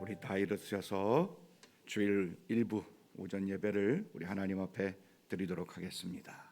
우리 다 일어서셔서 주일 일부 오전 예배를 우리 하나님 앞에 드리도록 하겠습니다.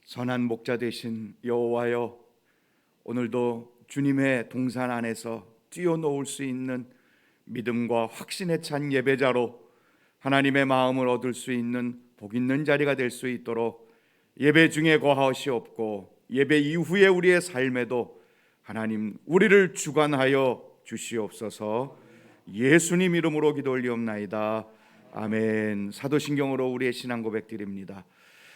선한 목자 되신 여호와여, 오늘도 주님의 동산 안에서 뛰어놓을 수 있는 믿음과 확신에 찬 예배자로 하나님의 마음을 얻을 수 있는 복 있는 자리가 될 수 있도록 예배 중에 거하시옵고 예배 이후에 우리의 삶에도 하나님 우리를 주관하여 주시옵소서. 예수님 이름으로 기도 올리옵나이다. 아멘. 사도신경으로 우리의 신앙 고백 드립니다.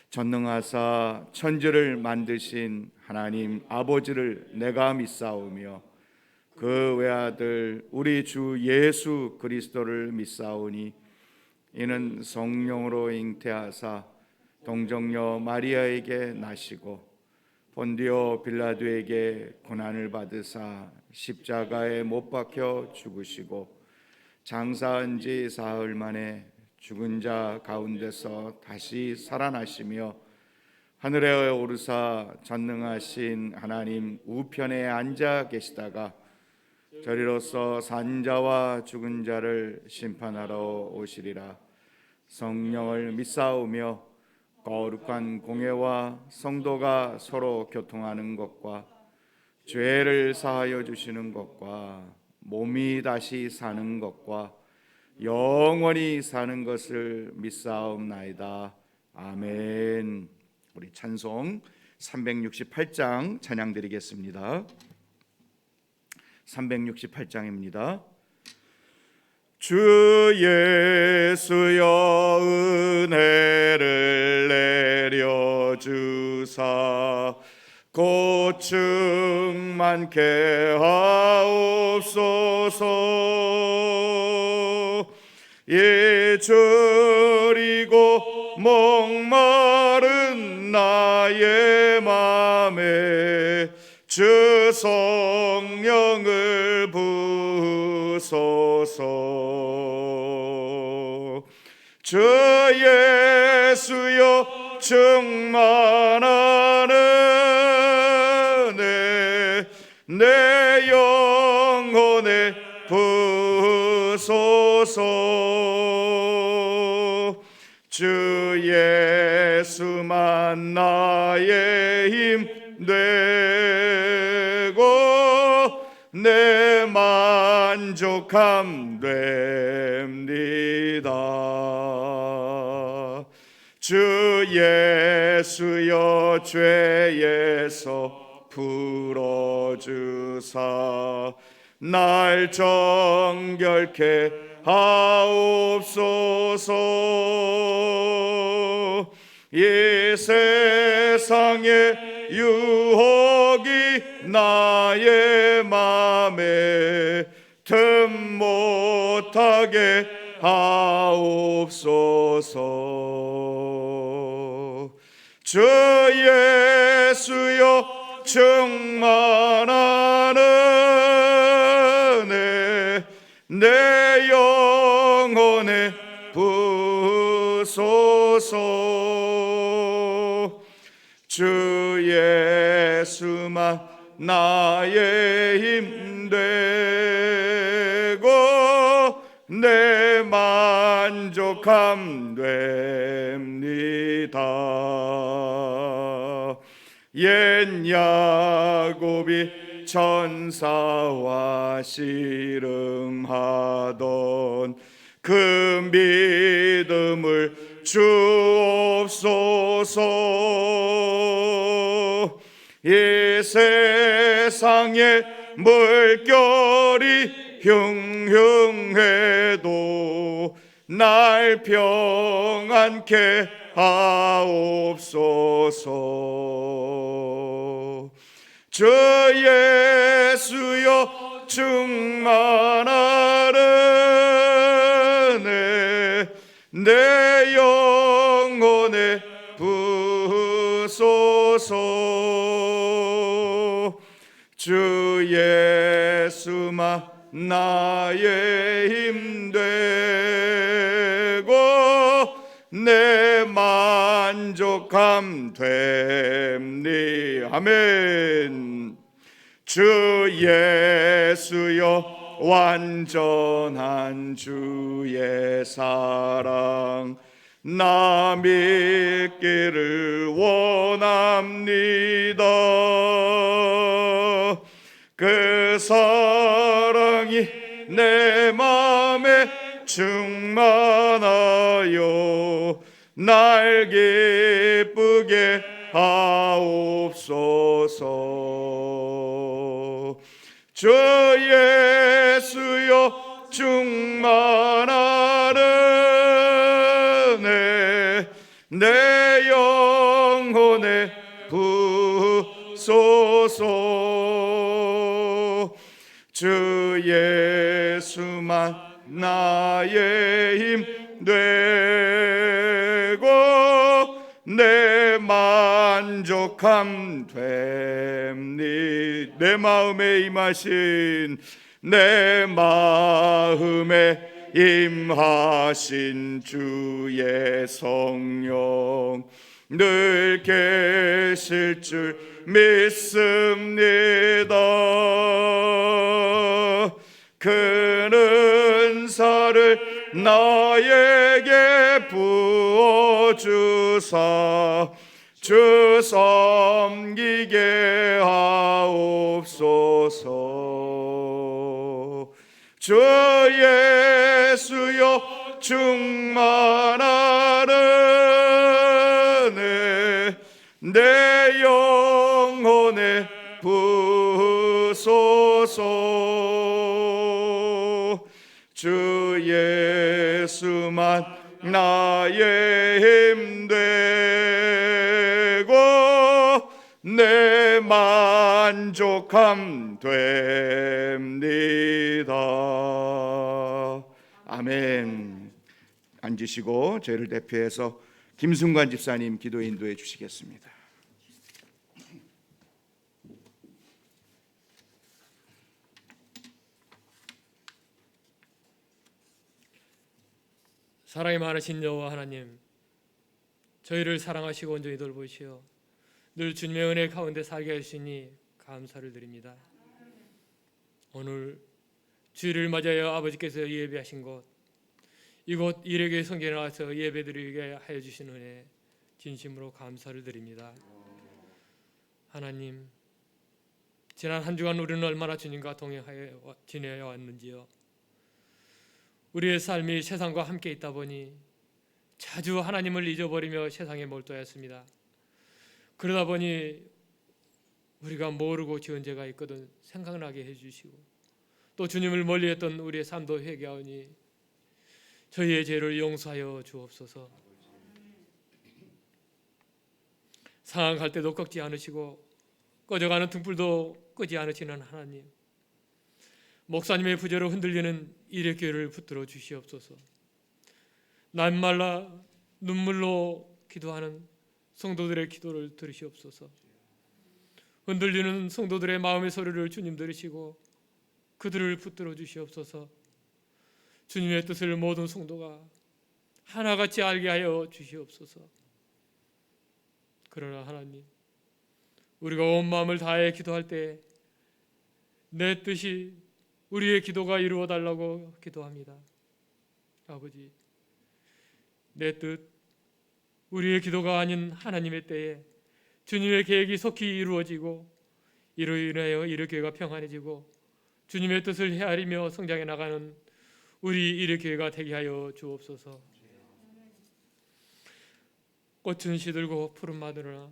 전능하사 천지를 만드신 하나님 아버지를 내가 믿사오며 그 외아들 우리 주 예수 그리스도를 믿사오니 이는 성령으로 잉태하사 동정녀 마리아에게 나시고 본디오 빌라도에게 고난을 받으사 십자가에 못 박혀 죽으시고 장사한 지 사흘 만에 죽은 자 가운데서 다시 살아나시며 하늘에 오르사 전능하신 하나님 우편에 앉아 계시다가 저리로서 산 자와 죽은 자를 심판하러 오시리라. 성령을 믿사오며 거룩한 공회와 성도가 서로 교통하는 것과 죄를 사하여 주시는 것과 몸이 다시 사는 것과 영원히 사는 것을 믿사옵나이다. 아멘. 우리 찬송 368장 찬양 드리겠습니다. 368장입니다. 주 예수여 은혜를 내려주사 고충 많게 하옵소서. 예절이고 목마른 나의 맘에 주 성령을 부으소서. 주 예수여 충만한 은혜 내 영혼에 부으소서. 주 예수만 나의 힘 되고 내 만족함 됩니다. 주 예수여 죄에서 풀어주사 날 정결케 하옵소서. 이 세상의 유혹이 나의 맘에 틈 못하게 하옵소서. 주 예수여 충만한 은혜 내 영혼에 부으소서. 주 예수만 나의 힘 되고 내 만족함 됩니다. 옛 야곱이 천사와 씨름하던 그 믿음을 주옵소서. 이 세상에 물결이 흉흉해도 날 평안케 하옵소서. 주 예수여 충만하네 내 영혼에 부소서 주 예수만 나의 힘 되고 내 만족함 됩니 아멘. 주 예수여 완전한 주의 사랑 나 믿기를 원합니다. 그 사랑이 내 맘에 충만하여 날 기쁘게 하옵소서. 주 예수여 충만하네 내 영혼에 부소서. 주 예수만 나의 힘 되고 내 만족함 됩니. 내 마음에 임하신 내 마음에 임하신 주의 성령 늘 계실 줄 믿습니다. 그 은사를 나에게 부어주사 주 섬기게 하옵소서. 주 예수여 충만하네 내 영혼에 부소서. 주 예수만 나의 힘 되고 내 만족함 됩니다. 아멘. 앉으시고 저희를 대표해서 김순관 집사님 기도 인도해 주시겠습니다. 사랑이 많으신 여호와 하나님, 저희를 사랑하시고 온전히 돌보시어 늘 주님의 은혜 가운데 살게 하시니 감사를 드립니다. 오늘 주일을 맞이하여 아버지께서 예배하신 곳, 이곳 이레교회 성전에 나와서 예배드리게 하여 주신 은혜 진심으로 감사를 드립니다. 하나님, 지난 한 주간 우리는 얼마나 주님과 동행하여 지내어 왔는지요. 우리의 삶이 세상과 함께 있다 보니 자주 하나님을 잊어버리며 세상에 몰두하였습니다. 그러다 보니 우리가 모르고 지은 죄가 있거든 생각나게 해주시고 또 주님을 멀리했던 우리의 삶도 회개하오니 저희의 죄를 용서하여 주옵소서. 상한 때도 꺾지 않으시고 꺼져가는 등불도 끄지 않으시는 하나님, 목사님의 부재로 흔들리는 이레교회를 붙들어 주시옵소서. 날말라 눈물로 기도하는 성도들의 기도를 들으시옵소서. 흔들리는 성도들의 마음의 소리를 주님 들으시고 그들을 붙들어 주시옵소서. 주님의 뜻을 모든 성도가 하나같이 알게 하여 주시옵소서. 그러나 하나님, 우리가 온 마음을 다해 기도할 때 내 뜻이 우리의 기도가 이루어 달라고 기도합니다. 아버지, 내 뜻, 우리의 기도가 아닌 하나님의 때에 주님의 계획이 속히 이루어지고 이로 인하여 이레교회가 평안해지고 주님의 뜻을 헤아리며 성장해 나가는 우리 이레교회가 되게 하여 주옵소서. 꽃은 시들고 푸른 마늘으나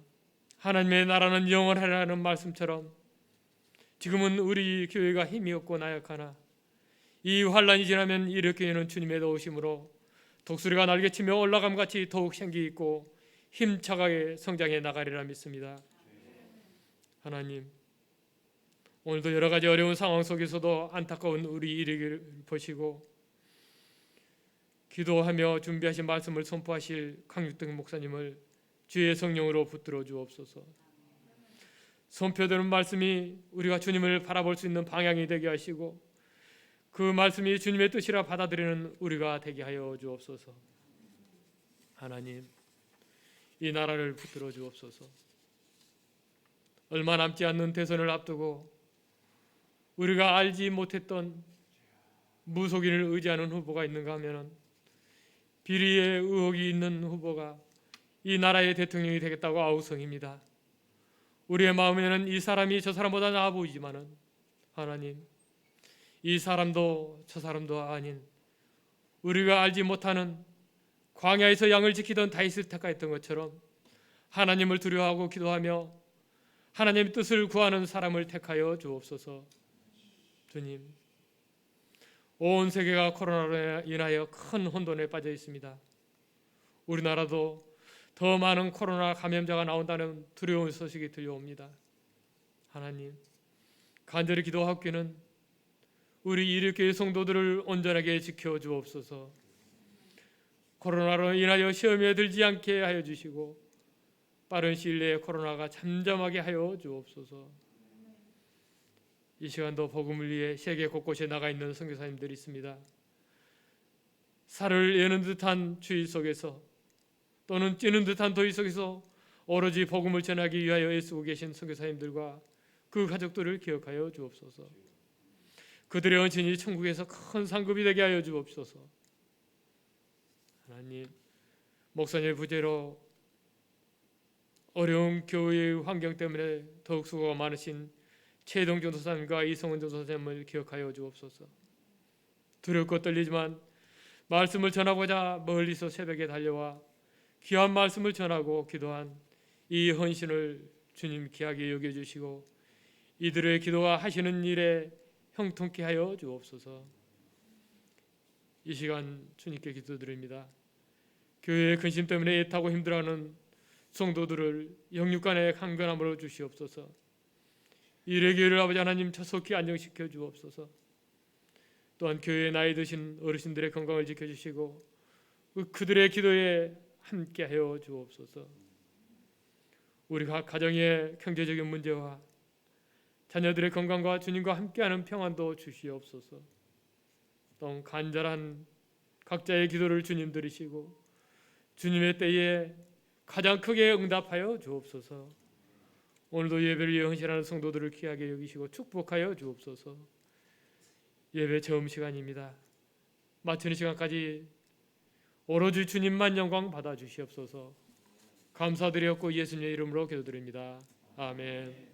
하나님의 나라는 영원하라는 말씀처럼 지금은 우리 교회가 힘이 없고 나약하나 이 환란이 지나면 이레교회는 주님의 도우심으로 독수리가 날개치며 올라감같이 더욱 생기 있고 힘차게 성장해 나가리라 믿습니다. 하나님, 오늘도 여러 가지 어려운 상황 속에서도 안타까운 우리 일을 보시고 기도하며 준비하신 말씀을 선포하실 강육등 목사님을 주의 성령으로 붙들어 주옵소서. 선포되는 말씀이 우리가 주님을 바라볼 수 있는 방향이 되게 하시고 그 말씀이 주님의 뜻이라 받아들이는 우리가 되게 하여 주옵소서. 하나님, 이 나라를 붙들어 주옵소서. 얼마 남지 않는 대선을 앞두고 우리가 알지 못했던 무속인을 의지하는 후보가 있는가 하면 비리의 의혹이 있는 후보가 이 나라의 대통령이 되겠다고 아우성입니다. 우리의 마음에는 이 사람이 저 사람보다 나아 보이지만은 하나님, 이 사람도 저 사람도 아닌 우리가 알지 못하는 광야에서 양을 지키던 다윗을 택하였던 것처럼 하나님을 두려워하고 기도하며 하나님의 뜻을 구하는 사람을 택하여 주옵소서. 주님, 온 세계가 코로나로 인하여 큰 혼돈에 빠져 있습니다. 우리나라도 더 많은 코로나 감염자가 나온다는 두려운 소식이 들려옵니다. 하나님, 간절히 기도하옵기는 우리 이륙교회 성도들을 온전하게 지켜 주옵소서. 코로나로 인하여 시험에 들지 않게 하여 주시고 빠른 시일 내에 코로나가 잠잠하게 하여 주옵소서. 이 시간도 복음을 위해 세계 곳곳에 나가 있는 선교사님들이 있습니다. 살을 여는 듯한 추위 속에서 또는 찌는 듯한 더위 속에서 오로지 복음을 전하기 위하여 애쓰고 계신 선교사님들과 그 가족들을 기억하여 주옵소서. 그들의 헌신이 천국에서 큰 상급이 되게 하여 주옵소서. 하나님, 목사님의 부재로 어려운 교회의 환경 때문에 더욱 수고가 많으신 최동 전도사님과 이성은 전도사님을 기억하여 주옵소서. 두렵고 떨리지만 말씀을 전하고자 멀리서 새벽에 달려와 귀한 말씀을 전하고 기도한 이 헌신을 주님 귀하게 여겨주시고 이들의 기도가 하시는 일에 형통케 하여 주옵소서. 이 시간 주님께 기도드립니다. 교회의 근심 때문에 애타고 힘들어하는 성도들을 영육간의 강건함으로 주시옵소서. 일의 교회를 아버지 하나님 자속히 안정시켜 주옵소서. 또한 교회의 나이 드신 어르신들의 건강을 지켜주시고 그들의 기도에 함께하여 주옵소서. 우리 각 가정의 경제적인 문제와 자녀들의 건강과 주님과 함께하는 평안도 주시옵소서. 또 간절한 각자의 기도를 주님 들으시고 주님의 때에 가장 크게 응답하여 주옵소서. 오늘도 예배를 위해 헌신하는 성도들을 귀하게 여기시고 축복하여 주옵소서. 예배 처음 시간입니다. 마치는 시간까지 오로지 주님만 영광 받아 주시옵소서. 감사드렸고 예수님의 이름으로 기도드립니다. 아멘.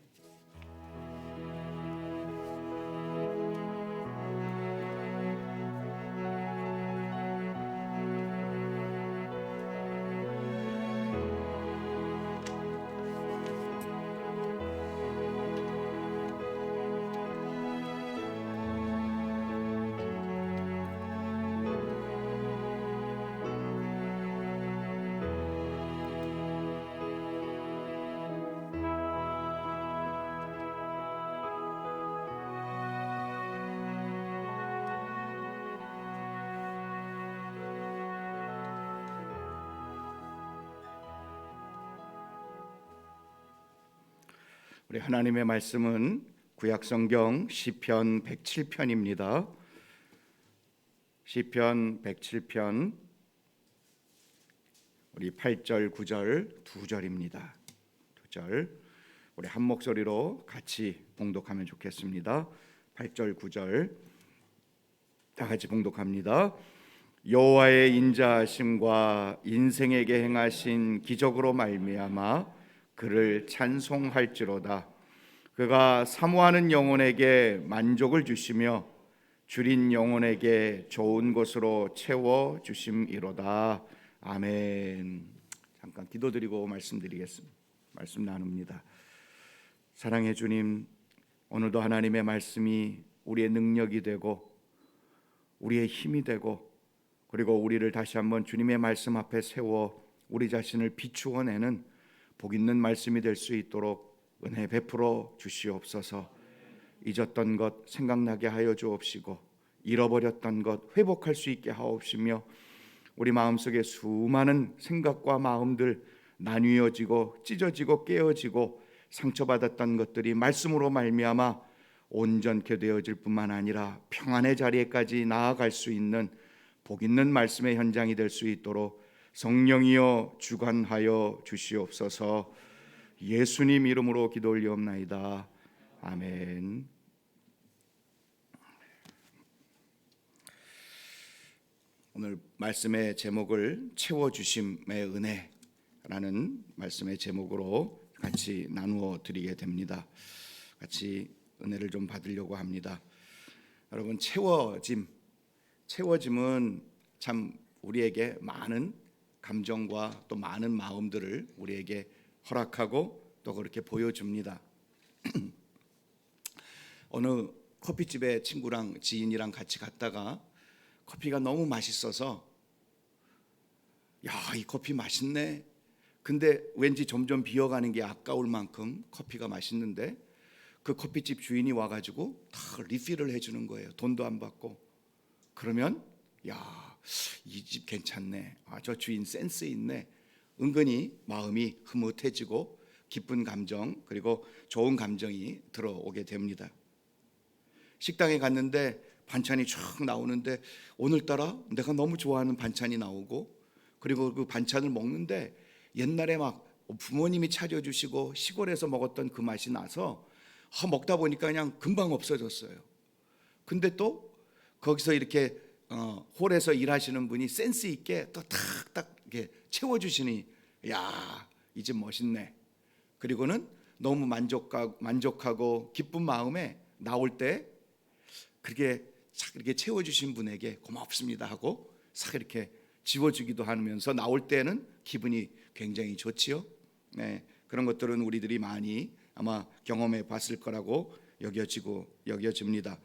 우리 하나님의 말씀은 구약성경 시편 107편입니다. 시편 107편 우리 8절 9절 두 절입니다. 두 절 우리 한 목소리로 같이 봉독하면 좋겠습니다. 8절 9절 다 같이 봉독합니다. 여호와의 인자하심과 인생에게 행하신 기적으로 말미암아 그를 찬송할지로다. 그가 사모하는 영혼에게 만족을 주시며 줄인 영혼에게 좋은 것으로 채워 주심이로다. 아멘. 잠깐 기도드리고 말씀드리겠습니다. 말씀 나눕니다. 사랑의 주님, 오늘도 하나님의 말씀이 우리의 능력이 되고 우리의 힘이 되고 그리고 우리를 다시 한번 주님의 말씀 앞에 세워 우리 자신을 비추어 내는 복 있는 말씀이 될 수 있도록 은혜 베풀어 주시옵소서. 잊었던 것 생각나게 하여 주옵시고 잃어버렸던 것 회복할 수 있게 하옵시며 우리 마음속에 수많은 생각과 마음들 나뉘어지고 찢어지고 깨어지고 상처받았던 것들이 말씀으로 말미암아 온전케 되어질 뿐만 아니라 평안의 자리에까지 나아갈 수 있는 복 있는 말씀의 현장이 될 수 있도록 성령이여 주관하여 주시옵소서. 예수님 이름으로 기도 올리옵나이다. 아멘. 오늘 말씀의 제목을 채워주심의 은혜라는 말씀의 제목으로 같이 나누어 드리게 됩니다. 같이 은혜를 좀 받으려고 합니다. 여러분, 채워짐은 참 우리에게 많은 감정과 또 많은 마음들을 우리에게 허락하고 또 그렇게 보여줍니다. 어느 커피집에 친구랑 지인이랑 같이 갔다가 커피가 너무 맛있어서 야, 이 커피 맛있네. 근데 왠지 점점 비어가는 게 아까울 만큼 커피가 맛있는데 그 커피집 주인이 와가지고 다 리필을 해주는 거예요. 돈도 안 받고. 그러면 야, 이 집 괜찮네. 아, 저 주인 센스 있네. 은근히 마음이 흐뭇해지고 기쁜 감정 그리고 좋은 감정이 들어오게 됩니다. 식당에 갔는데 반찬이 쫙 나오는데 오늘따라 내가 너무 좋아하는 반찬이 나오고 그리고 그 반찬을 먹는데 옛날에 막 부모님이 차려주시고 시골에서 먹었던 그 맛이 나서 먹다 보니까 그냥 금방 없어졌어요. 근데 또 거기서 이렇게 홀에서 일하시는 분이 센스 있게 또 탁탁 이렇게 채워주시니 야, 이 집 멋있네. 그리고는 너무 만족하고 기쁜 마음에 나올 때 그렇게 싹 이렇게 채워주신 분에게 고맙습니다 하고 싹 이렇게 지워주기도 하면서 나올 때는 기분이 굉장히 좋지요. 네, 그런 것들은 우리들이 많이 아마 경험해 봤을 거라고 여겨집니다.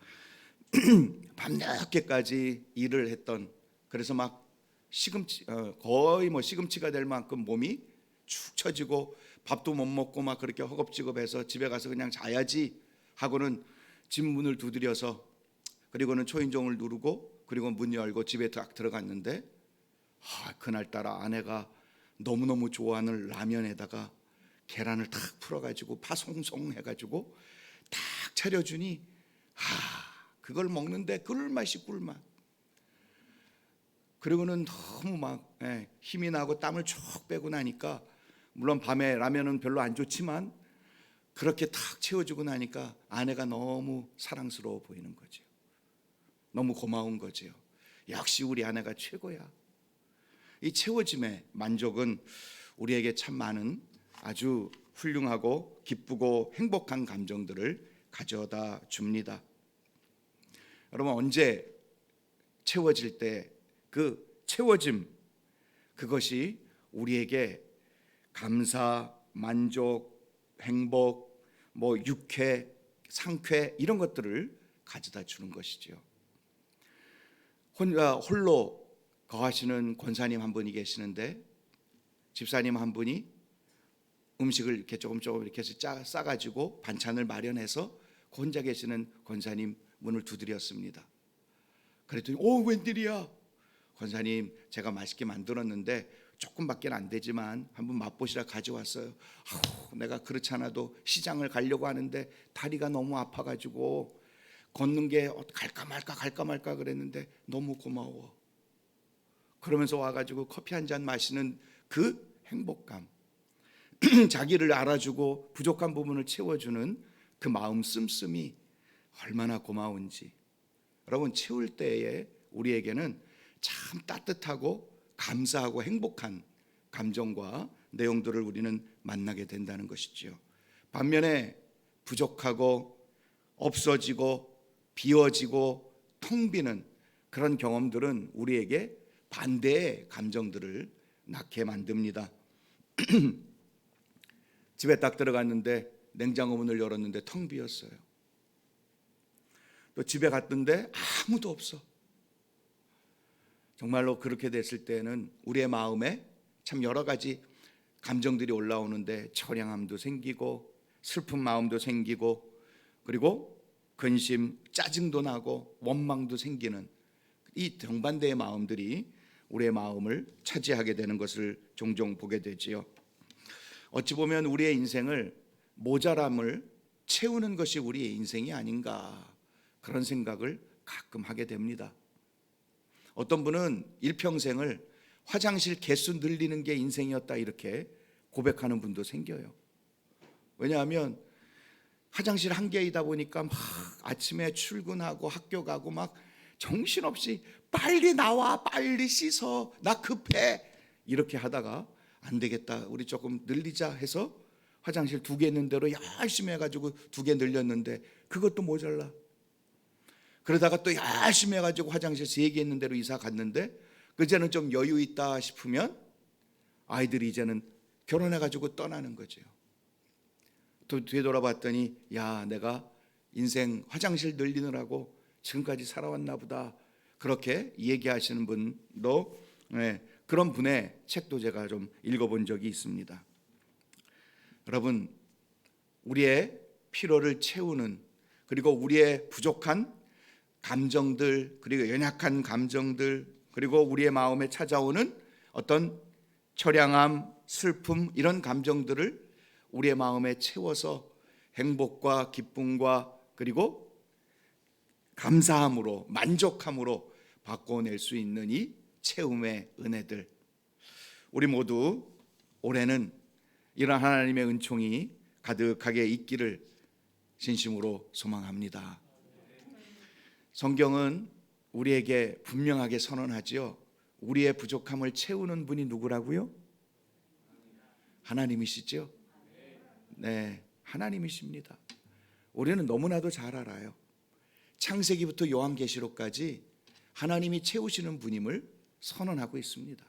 밤늦게까지 일을 했던 그래서 막 시금치 거의 뭐 시금치가 될 만큼 몸이 축 처지고 밥도 못 먹고 막 그렇게 허겁지겁해서 집에 가서 그냥 자야지 하고는 집 문을 두드려서 그리고는 초인종을 누르고 그리고 문 열고 집에 딱 들어갔는데 그날따라 아내가 너무너무 좋아하는 라면에다가 계란을 탁 풀어가지고 파송송 해가지고 딱 차려주니 그걸 먹는데 꿀맛이 꿀맛. 그리고는 너무 막 힘이 나고 땀을 쭉 빼고 나니까 물론 밤에 라면은 별로 안 좋지만 그렇게 탁 채워주고 나니까 아내가 너무 사랑스러워 보이는 거죠. 너무 고마운 거죠. 역시 우리 아내가 최고야. 이 채워짐의 만족은 우리에게 참 많은 아주 훌륭하고 기쁘고 행복한 감정들을 가져다 줍니다. 여러분, 언제 채워질 때 그 채워짐 그것이 우리에게 감사, 만족, 행복, 뭐 유쾌, 상쾌 이런 것들을 가져다 주는 것이죠. 홀로 거하시는 권사님 한 분이 계시는데 집사님 한 분이 음식을 이렇게 조금 이렇게 해서 싸가지고 반찬을 마련해서 혼자 계시는 권사님 문을 두드렸습니다. 그랬더니 웬일이야? 권사님, 제가 맛있게 만들었는데 조금밖에 안 되지만 한번 맛보시라 가져왔어요. 내가 그렇지 않아도 시장을 가려고 하는데 다리가 너무 아파가지고 걷는 게 갈까 말까 그랬는데 너무 고마워. 그러면서 와가지고 커피 한 잔 마시는 그 행복감, 자기를 알아주고 부족한 부분을 채워주는 그 마음 씀씀이 얼마나 고마운지. 여러분, 채울 때에 우리에게는 참 따뜻하고 감사하고 행복한 감정과 내용들을 우리는 만나게 된다는 것이지요. 반면에 부족하고 없어지고 비워지고 텅 비는 그런 경험들은 우리에게 반대의 감정들을 낳게 만듭니다. 집에 딱 들어갔는데 냉장고 문을 열었는데 텅 비었어요. 또 집에 갔는데 아무도 없어. 정말로 그렇게 됐을 때는 우리의 마음에 참 여러 가지 감정들이 올라오는데 처량함도 생기고 슬픈 마음도 생기고 그리고 근심, 짜증도 나고 원망도 생기는 이 정반대의 마음들이 우리의 마음을 차지하게 되는 것을 종종 보게 되지요. 어찌 보면 우리의 인생을 모자람을 채우는 것이 우리의 인생이 아닌가, 그런 생각을 가끔 하게 됩니다. 어떤 분은 일평생을 화장실 개수 늘리는 게 인생이었다 이렇게 고백하는 분도 생겨요. 왜냐하면 화장실 한 개이다 보니까 막 아침에 출근하고 학교 가고 막 정신없이 빨리 나와, 빨리 씻어, 나 급해, 이렇게 하다가 안 되겠다, 우리 조금 늘리자 해서 화장실 2개 있는 대로 열심히 해가지고 2개 늘렸는데 그것도 모자라. 그러다가 또 열심히 해가지고 화장실 3개 있는 대로 이사 갔는데 그제는 좀 여유 있다 싶으면 아이들이 이제는 결혼해가지고 떠나는 거죠. 또 되돌아봤더니 야, 내가 인생 화장실 늘리느라고 지금까지 살아왔나 보다, 그렇게 얘기하시는 분도, 그런 분의 책도 제가 좀 읽어본 적이 있습니다. 여러분, 우리의 필요를 채우는, 그리고 우리의 부족한 감정들, 그리고 연약한 감정들, 그리고 우리의 마음에 찾아오는 어떤 처량함, 슬픔, 이런 감정들을 우리의 마음에 채워서 행복과 기쁨과 그리고 감사함으로, 만족함으로 바꿔낼 수 있는 이 채움의 은혜들, 우리 모두 올해는 이런 하나님의 은총이 가득하게 있기를 진심으로 소망합니다. 성경은 우리에게 분명하게 선언하지요. 우리의 부족함을 채우는 분이 누구라고요? 하나님이시죠? 네, 하나님이십니다. 우리는 너무나도 잘 알아요. 창세기부터 요한계시록까지 하나님이 채우시는 분임을 선언하고 있습니다.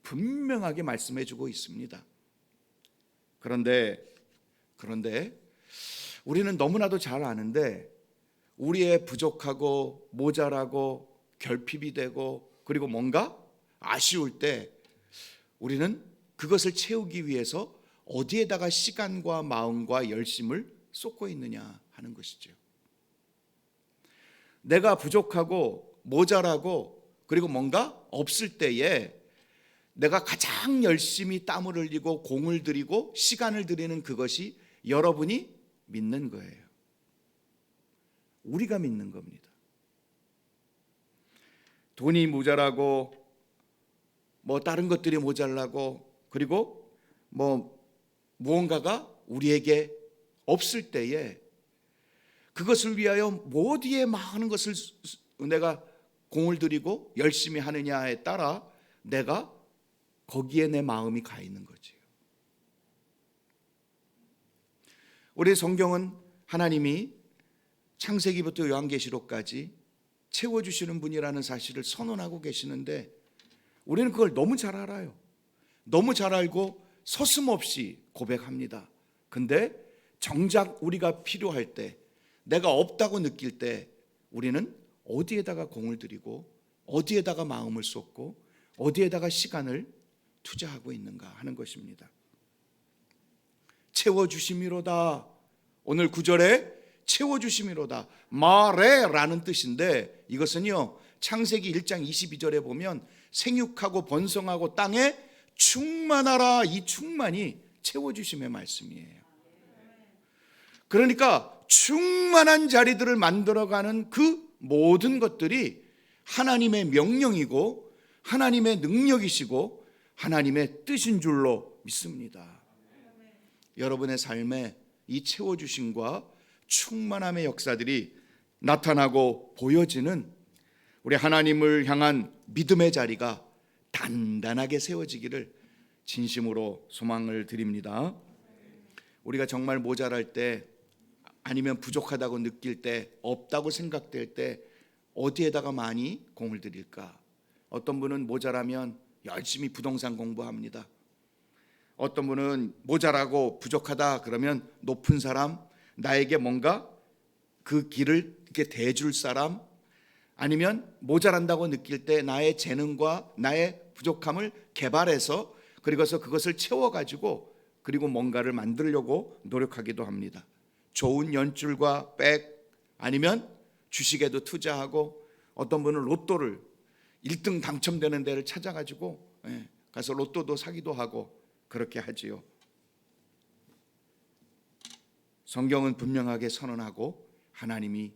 분명하게 말씀해주고 있습니다. 그런데 우리는 너무나도 잘 아는데 우리의 부족하고 모자라고 결핍이 되고 그리고 뭔가 아쉬울 때 우리는 그것을 채우기 위해서 어디에다가 시간과 마음과 열심을 쏟고 있느냐 하는 것이죠. 내가 부족하고 모자라고 그리고 뭔가 없을 때에 내가 가장 열심히 땀을 흘리고 공을 들이고 시간을 들이는 그것이 여러분이 믿는 거예요. 우리가 믿는 겁니다. 돈이 모자라고 뭐 다른 것들이 모자라고 그리고 뭐 무언가가 우리에게 없을 때에 그것을 위하여 뭐 어디에 많은 것을 내가 공을 들이고 열심히 하느냐에 따라 내가 거기에 내 마음이 가 있는 거지요. 우리 성경은 하나님이 창세기부터 요한계시록까지 채워주시는 분이라는 사실을 선언하고 계시는데 우리는 그걸 너무 잘 알아요. 너무 잘 알고 서슴없이 고백합니다. 근데 정작 우리가 필요할 때, 내가 없다고 느낄 때 우리는 어디에다가 공을 들이고 어디에다가 마음을 쏟고 어디에다가 시간을 투자하고 있는가 하는 것입니다. 채워주심이로다. 오늘 9절에 채워주심이로다. 마레라는 뜻인데 이것은요 창세기 1장 22절에 보면 생육하고 번성하고 땅에 충만하라, 이 충만이 채워주심의 말씀이에요. 그러니까 충만한 자리들을 만들어가는 그 모든 것들이 하나님의 명령이고 하나님의 능력이시고 하나님의 뜻인 줄로 믿습니다. 여러분의 삶에 이 채워주심과 충만함의 역사들이 나타나고 보여지는 우리 하나님을 향한 믿음의 자리가 단단하게 세워지기를 진심으로 소망을 드립니다. 우리가 정말 모자랄 때 아니면 부족하다고 느낄 때, 없다고 생각될 때 어디에다가 많이 공을 들일까? 어떤 분은 모자라면 열심히 부동산 공부합니다. 어떤 분은 모자라고 부족하다 그러면 높은 사람, 나에게 뭔가 그 길을 이렇게 대줄 사람, 아니면 모자란다고 느낄 때 나의 재능과 나의 부족함을 개발해서 그리고서 그것을 채워가지고 그리고 뭔가를 만들려고 노력하기도 합니다. 좋은 연줄과 백, 아니면 주식에도 투자하고 어떤 분은 로또를 1등 당첨되는 데를 찾아가지고 가서 로또도 사기도 하고 그렇게 하지요. 성경은 분명하게 선언하고 하나님이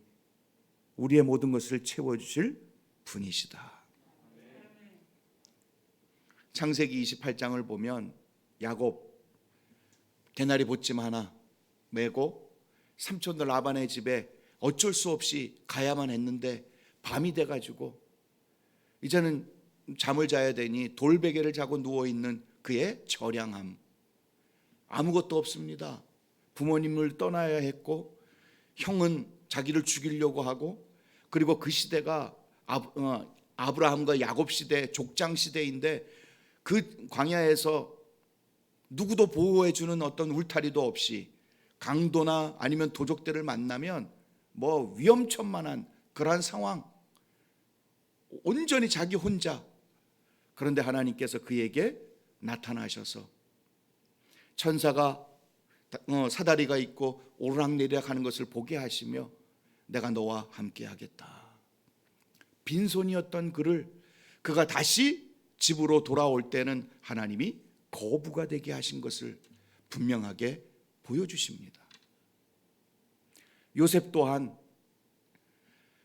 우리의 모든 것을 채워주실 분이시다. 창세기 28장을 보면 야곱 개나리 보침 하나 메고 삼촌들 라반의 집에 어쩔 수 없이 가야만 했는데 밤이 돼가지고 이제는 잠을 자야 되니 돌베개를 자고 누워있는 그의 처량함, 아무것도 없습니다. 부모님을 떠나야 했고 형은 자기를 죽이려고 하고, 그리고 그 시대가 아브라함과 야곱 시대, 족장 시대인데 그 광야에서 누구도 보호해주는 어떤 울타리도 없이 강도나 아니면 도적들을 만나면 뭐 위험천만한 그러한 상황, 온전히 자기 혼자. 그런데 하나님께서 그에게 나타나셔서 천사가 사다리가 있고 오르락내리락 하는 것을 보게 하시며 내가 너와 함께 하겠다. 빈손이었던 그가 다시 집으로 돌아올 때는 하나님이 거부가 되게 하신 것을 분명하게 보여주십니다. 요셉 또한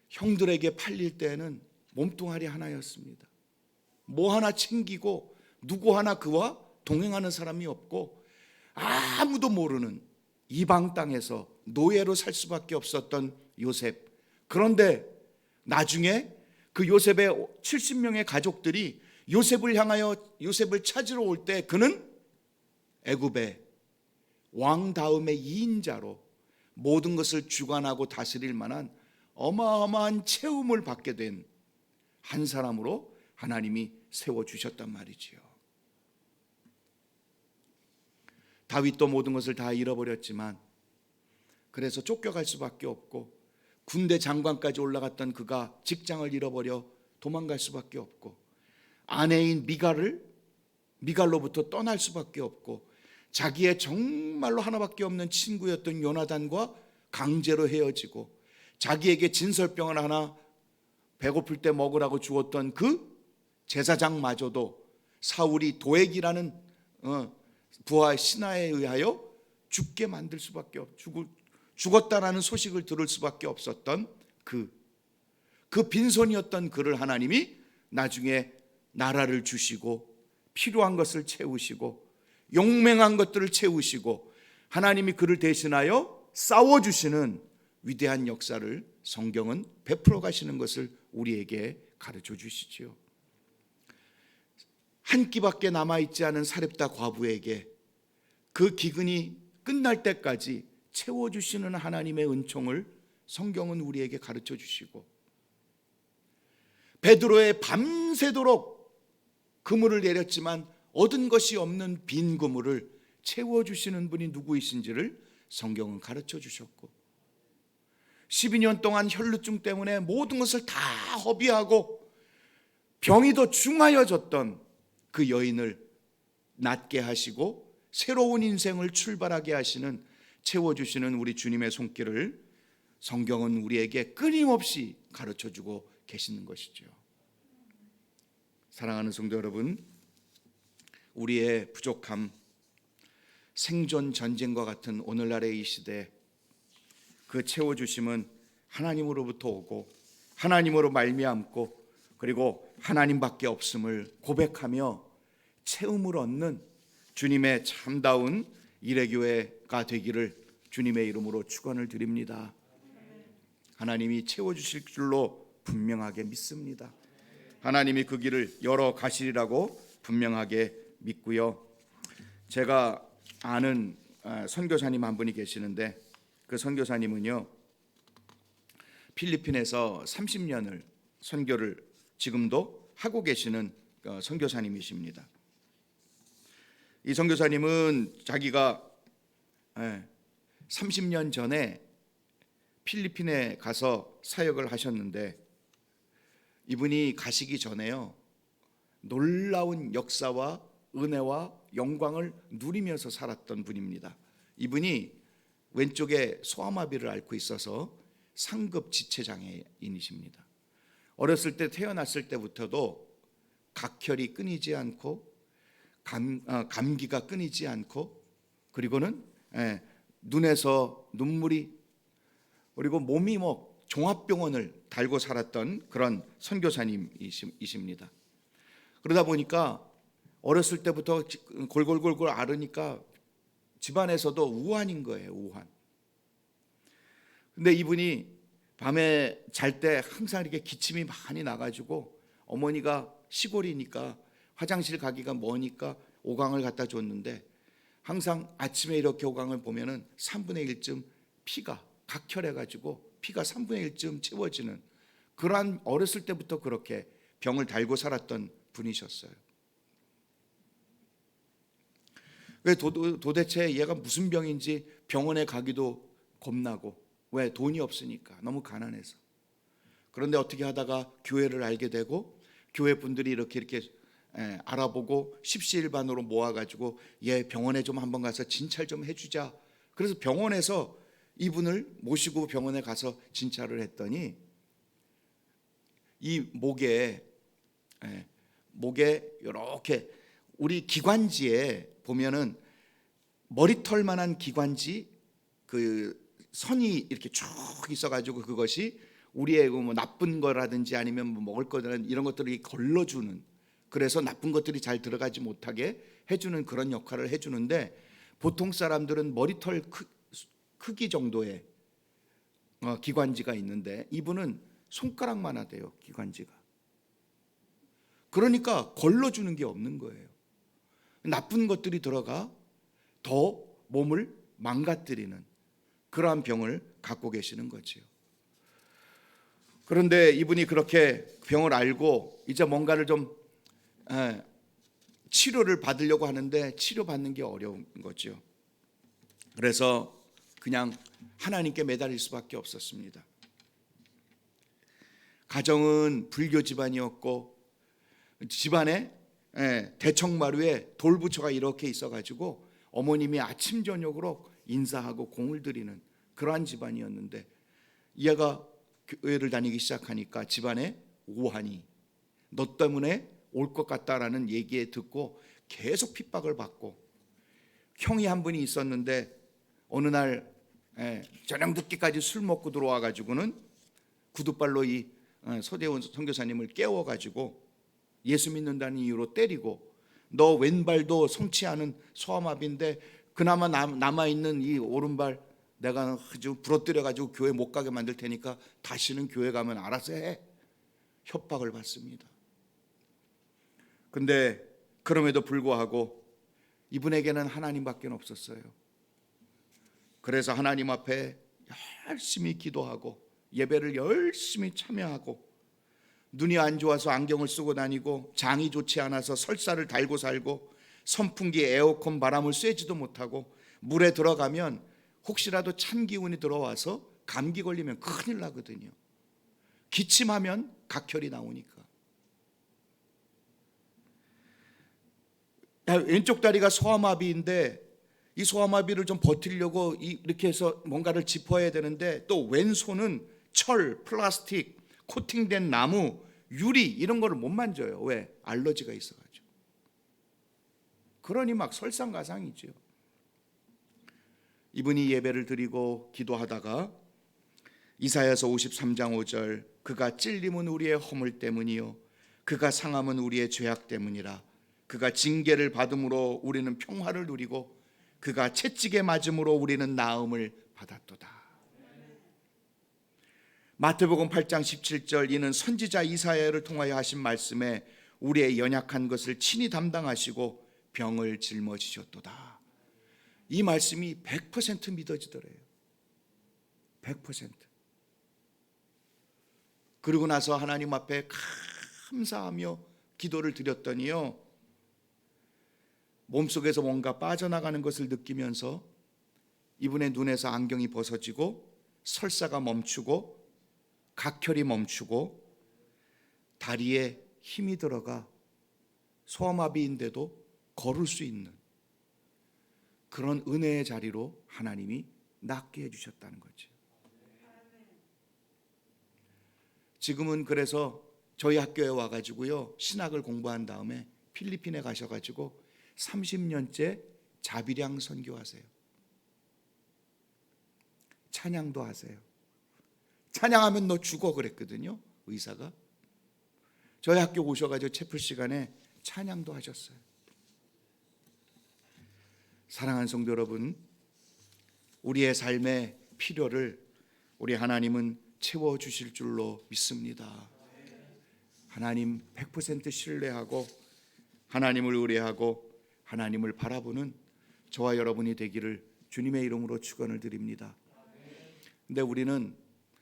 형들에게 팔릴 때는 몸뚱아리 하나였습니다. 뭐 하나 챙기고 누구 하나 그와 동행하는 사람이 없고 아무도 모르는 이방 땅에서 노예로 살 수밖에 없었던 요셉. 그런데 나중에 그 요셉의 70명의 가족들이 요셉을 향하여 요셉을 찾으러 올 때 그는 애굽의 왕 다음의 2인자로 모든 것을 주관하고 다스릴 만한 어마어마한 채움을 받게 된 한 사람으로 하나님이 세워주셨단 말이지요. 다윗도 모든 것을 다 잃어버렸지만 그래서 쫓겨갈 수밖에 없고 군대 장관까지 올라갔던 그가 직장을 잃어버려 도망갈 수밖에 없고 아내인 미갈로부터 떠날 수밖에 없고 자기의 정말로 하나밖에 없는 친구였던 요나단과 강제로 헤어지고 자기에게 진설병을 하나 배고플 때 먹으라고 주었던 그 제사장마저도 사울이 도액이라는 부하 신하에 의하여 죽게 만들 수밖에 죽었다라는 소식을 들을 수밖에 없었던 그 빈손이었던 그를 하나님이 나중에 나라를 주시고 필요한 것을 채우시고 용맹한 것들을 채우시고 하나님이 그를 대신하여 싸워주시는 위대한 역사를 성경은 베풀어 가시는 것을 우리에게 가르쳐 주시지요. 한 끼밖에 남아있지 않은 사렙다 과부에게 그 기근이 끝날 때까지 채워주시는 하나님의 은총을 성경은 우리에게 가르쳐 주시고 베드로의 밤새도록 그물을 내렸지만 얻은 것이 없는 빈 그물을 채워주시는 분이 누구이신지를 성경은 가르쳐 주셨고 12년 동안 혈루증 때문에 모든 것을 다 허비하고 병이 더 중하여졌던 그 여인을 낫게 하시고 새로운 인생을 출발하게 하시는 채워주시는 우리 주님의 손길을 성경은 우리에게 끊임없이 가르쳐주고 계시는 것이죠. 사랑하는 성도 여러분, 우리의 부족함, 생존 전쟁과 같은 오늘날의 이 시대, 그 채워주심은 하나님으로부터 오고 하나님으로 말미암고 그리고 하나님밖에 없음을 고백하며 채움을 얻는 주님의 참다운 일회교회가 되기를 주님의 이름으로 축원을 드립니다. 하나님이 채워주실 줄로 분명하게 믿습니다. 하나님이 그 길을 열어 가시리라고 분명하게 믿고요. 제가 아는 선교사님 한 분이 계시는데 그 선교사님은요 필리핀에서 30년을 선교를 지금도 하고 계시는 선교사님이십니다. 이 선교사님은 자기가 30년 전에 필리핀에 가서 사역을 하셨는데 이분이 가시기 전에요 놀라운 역사와 은혜와 영광을 누리면서 살았던 분입니다. 이분이 왼쪽에 소아마비를 앓고 있어서 상급 지체 장애인이십니다. 어렸을 때 태어났을 때부터도 각혈이 끊이지 않고 감기가 끊이지 않고 그리고는 눈에서 눈물이 그리고 몸이 종합병원을 달고 살았던 그런 선교사님이십니다. 그러다 보니까 어렸을 때부터 골골골골 앓으니까 집안에서도 우환인 거예요. 우환. 근데 이분이 밤에 잘 때 항상 이렇게 기침이 많이 나가지고 어머니가 시골이니까 화장실 가기가 머니까 오강을 갖다 줬는데 항상 아침에 이렇게 오강을 보면은 3분의 1쯤 피가 각혈해가지고 피가 3분의 1쯤 채워지는 그러한 어렸을 때부터 그렇게 병을 달고 살았던 분이셨어요. 왜 도대체 얘가 무슨 병인지 병원에 가기도 겁나고 왜 돈이 없으니까 너무 가난해서. 그런데 어떻게 하다가 교회를 알게 되고 교회 분들이 이렇게 알아보고 십시일반으로 모아가지고 얘 병원에 좀 한번 가서 진찰 좀 해주자. 그래서 병원에서 이분을 모시고 병원에 가서 진찰을 했더니 이 목에 이렇게 우리 기관지에 보면은 머리털만한 기관지 그 선이 이렇게 쭉 있어가지고 그것이 우리의 뭐 나쁜 거라든지 아니면 뭐 먹을 거라든지 이런 것들을 걸러주는 그래서 나쁜 것들이 잘 들어가지 못하게 해주는 그런 역할을 해주는데 보통 사람들은 머리털 크기 정도의 기관지가 있는데 이분은 손가락만 하대요. 기관지가. 그러니까 걸러주는 게 없는 거예요. 나쁜 것들이 들어가 더 몸을 망가뜨리는 그러한 병을 갖고 계시는 거지요. 그런데 이분이 그렇게 병을 알고 이제 뭔가를 좀 치료를 받으려고 하는데 치료받는 게 어려운 거죠. 그래서 그냥 하나님께 매달릴 수밖에 없었습니다. 가정은 불교 집안이었고 집안에 대청마루에 돌부처가 이렇게 있어가지고 어머님이 아침 저녁으로 인사하고 공을 들이는 그러한 집안이었는데 얘가 교회를 다니기 시작하니까 집안에 오한이 너 때문에 올 것 같다라는 얘기에 듣고 계속 핍박을 받고 형이 한 분이 있었는데 어느 날 저녁 늦게까지 술 먹고 들어와 가지고는 구두발로 이 서대원 선교사님을 깨워 가지고 예수 믿는다는 이유로 때리고 너 왼발도 성치 않은 소아마비인데 그나마 남아있는 이 오른발 내가 아주 부러뜨려 가지고 교회 못 가게 만들 테니까 다시는 교회 가면 알아서 해. 협박을 받습니다. 근데 그럼에도 불구하고 이분에게는 하나님밖에 없었어요. 그래서 하나님 앞에 열심히 기도하고 예배를 열심히 참여하고 눈이 안 좋아서 안경을 쓰고 다니고 장이 좋지 않아서 설사를 달고 살고 선풍기 에어컨 바람을 쐬지도 못하고 물에 들어가면 혹시라도 찬 기운이 들어와서 감기 걸리면 큰일 나거든요. 기침하면 각혈이 나오니까. 왼쪽 다리가 소아마비인데 이 소아마비를 좀 버티려고 이렇게 해서 뭔가를 짚어야 되는데 또 왼손은 철, 플라스틱, 코팅된 나무, 유리 이런 거를 못 만져요. 왜? 알러지가 있어가지고. 그러니 막 설상가상이죠. 이분이 예배를 드리고 기도하다가 이사야서 53장 5절 그가 찔림은 우리의 허물 때문이요 그가 상함은 우리의 죄악 때문이라 그가 징계를 받음으로 우리는 평화를 누리고 그가 채찍에 맞음으로 우리는 나음을 받았도다. 마태복음 8장 17절 이는 선지자 이사야를 통하여 하신 말씀에 우리의 연약한 것을 친히 담당하시고 병을 짊어지셨도다. 이 말씀이 100% 믿어지더래요. 100%. 그러고 나서 하나님 앞에 감사하며 기도를 드렸더니요 몸속에서 뭔가 빠져나가는 것을 느끼면서 이분의 눈에서 안경이 벗어지고 설사가 멈추고 각혈이 멈추고 다리에 힘이 들어가 소아마비인데도 걸을 수 있는 그런 은혜의 자리로 하나님이 낫게 해주셨다는 거죠. 지금은 그래서 저희 학교에 와가지고요 신학을 공부한 다음에 필리핀에 가셔가지고 30년째 자비량 선교하세요. 찬양도 하세요. 찬양하면 너 죽어 그랬거든요. 의사가. 저희 학교 오셔가지고 채플 시간에 찬양도 하셨어요. 사랑하는 성도 여러분, 우리의 삶의 필요를 우리 하나님은 채워주실 줄로 믿습니다. 하나님 100% 신뢰하고 하나님을 의뢰하고 하나님을 바라보는 저와 여러분이 되기를 주님의 이름으로 축원을 드립니다. 근데 우리는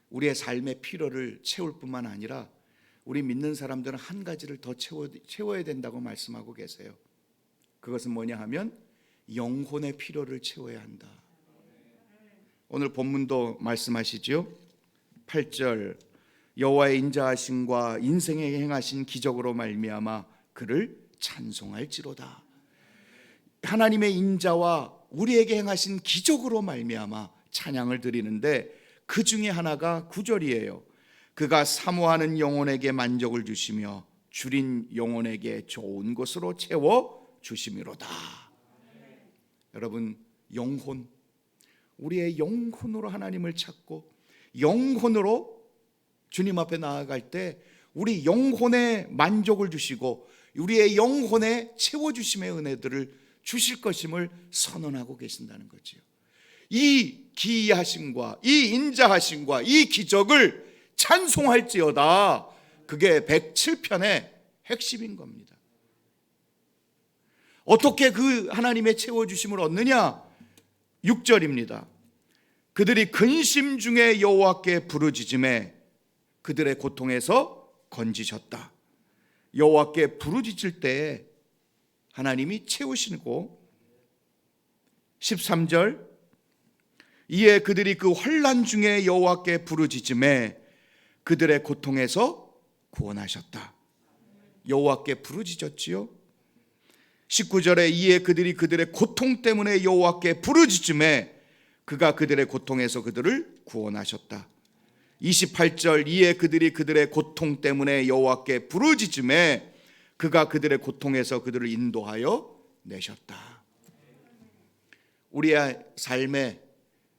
우리의 삶의 필요를 채울 뿐만 아니라 우리 믿는 사람들은 한 가지를 더 채워야 된다고 말씀하고 계세요. 그것은 뭐냐 하면 영혼의 필요를 채워야 한다. 오늘 본문도 말씀하시죠. 8절 여호와의 인자하심과 인생에 행하신 기적으로 말미암아 그를 찬송할지로다. 하나님의 인자와 우리에게 행하신 기적으로 말미암아 찬양을 드리는데 그 중에 하나가 9절이에요. 그가 사모하는 영혼에게 만족을 주시며 줄인 영혼에게 좋은 것으로 채워 주심이로다. 여러분, 영혼, 우리의 영혼으로 하나님을 찾고 영혼으로 주님 앞에 나아갈 때 우리 영혼에 만족을 주시고 우리의 영혼에 채워주심의 은혜들을 주실 것임을 선언하고 계신다는 거지요. 이 기이하심과 이 인자하심과 이 기적을 찬송할지어다. 그게 107편의 핵심인 겁니다. 어떻게 그 하나님의 채워주심을 얻느냐? 6절입니다. 그들이 근심 중에 여호와께 부르짖음에 그들의 고통에서 건지셨다. 여호와께 부르짖을 때 하나님이 채우시고 13절 이에 그들이 그 환난 중에 여호와께 부르짖음에 그들의 고통에서 구원하셨다. 여호와께 부르짖었지요. 19절에 이에 그들이 그들의 고통 때문에 여호와께 부르짖음에 그가 그들의 고통에서 그들을 구원하셨다. 28절 이에 그들이 그들의 고통 때문에 여호와께 부르짖음에 그가 그들의 고통에서 그들을 인도하여 내셨다. 우리의 삶에